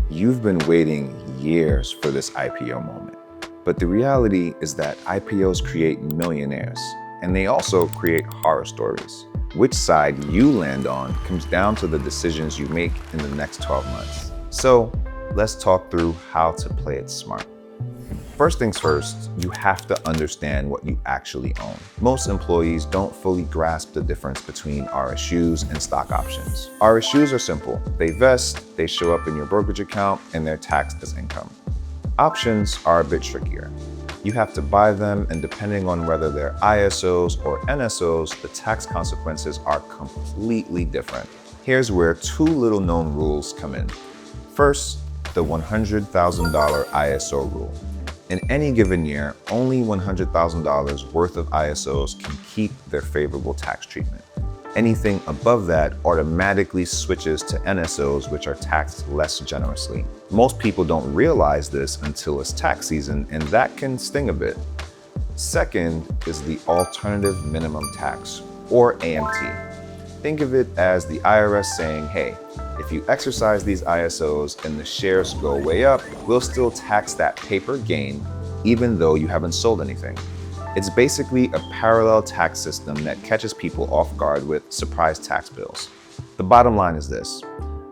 You've been waiting years for this IPO moment. But the reality is that IPOs create millionaires, and they also create horror stories. Which side you land on comes down to the decisions you make in the next 12 months. So let's talk through how to play it smart. First things first, you have to understand what you actually own. Most employees don't fully grasp the difference between RSUs and stock options. RSUs are simple. They vest, they show up in your brokerage account, and they're taxed as income. Options are a bit trickier. You have to buy them, and depending on whether they're ISOs or NSOs, the tax consequences are completely different. Here's where two little known rules come in. First, the $100,000 ISO rule. In any given year, only $100,000 worth of ISOs can keep their favorable tax treatment. Anything above that automatically switches to NSOs, which are taxed less generously. Most people don't realize this until it's tax season, and that can sting a bit. Second is the alternative minimum tax, or AMT. Think of it as the IRS saying, hey, if you exercise these ISOs and the shares go way up, we'll still tax that paper gain, even though you haven't sold anything. It's basically a parallel tax system that catches people off guard with surprise tax bills. The bottom line is this: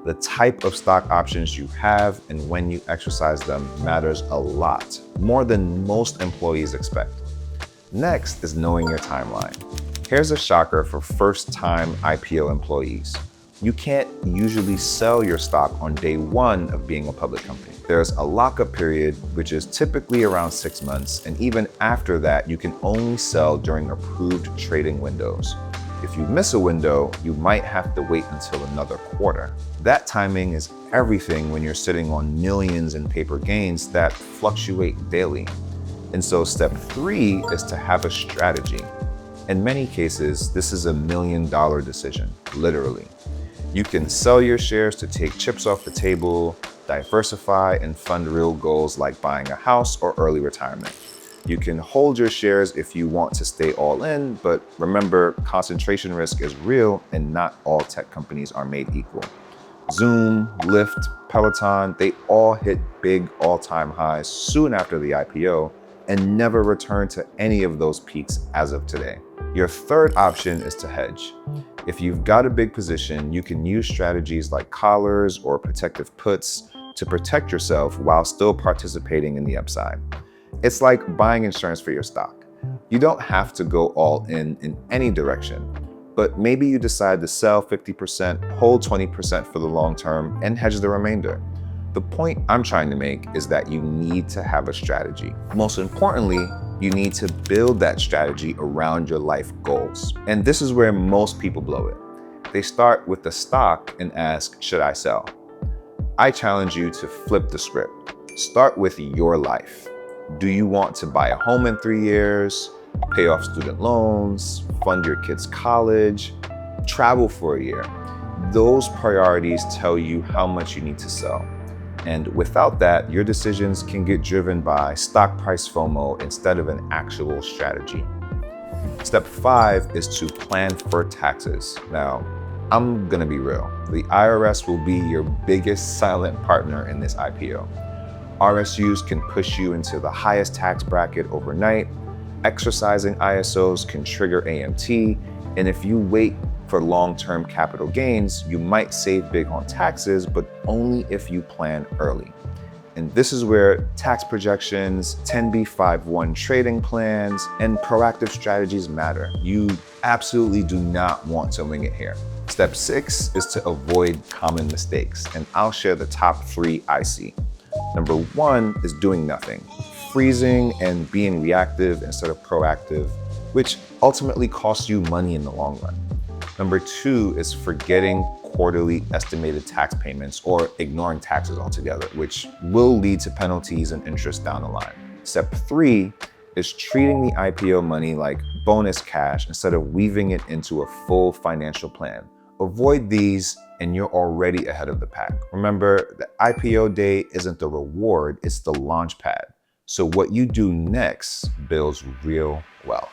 the type of stock options you have and when you exercise them matters a lot, more than most employees expect. Next is knowing your timeline. Here's a shocker for first-time IPO employees. You can't usually sell your stock on day one of being a public company. There's a lockup period, which is typically around 6 months, and even after that, you can only sell during approved trading windows. If you miss a window, you might have to wait until another quarter. That timing is everything when you're sitting on millions in paper gains that fluctuate daily. And so step 3 is to have a strategy. In many cases, this is $1 million decision, literally. You can sell your shares to take chips off the table, diversify, and fund real goals like buying a house or early retirement. You can hold your shares if you want to stay all in, but remember, concentration risk is real and not all tech companies are made equal. Zoom, Lyft, Peloton, they all hit big all-time highs soon after the IPO and never returned to any of those peaks as of today. Your third option is to hedge. If you've got a big position, you can use strategies like collars or protective puts to protect yourself while still participating in the upside. It's like buying insurance for your stock. You don't have to go all in any direction, but maybe you decide to sell 50%, hold 20% for the long term, and hedge the remainder. The point I'm trying to make is that you need to have a strategy. Most importantly, you need to build that strategy around your life goals. And this is where most people blow it. They start with the stock and ask, should I sell? I challenge you to flip the script. Start with your life. Do you want to buy a home in 3 years, pay off student loans, fund your kids' college, travel for a year? Those priorities tell you how much you need to sell. And without that, your decisions can get driven by stock price FOMO instead of an actual strategy. Step 5 is to plan for taxes. Now, I'm gonna be real. The IRS will be your biggest silent partner in this IPO. RSUs can push you into the highest tax bracket overnight. Exercising ISOs can trigger AMT. And if you wait for long-term capital gains, you might save big on taxes, but only if you plan early. And this is where tax projections, 10b5-1 trading plans, and proactive strategies matter. You absolutely do not want to wing it here. Step 6 is to avoid common mistakes, and I'll share the top 3 I see. Number 1 is doing nothing, freezing and being reactive instead of proactive, which ultimately costs you money in the long run. Number 2 is forgetting quarterly estimated tax payments or ignoring taxes altogether, which will lead to penalties and interest down the line. Step 3 is treating the IPO money like bonus cash instead of weaving it into a full financial plan. Avoid these and you're already ahead of the pack. Remember, the IPO day isn't the reward, it's the launch pad. So what you do next builds real wealth.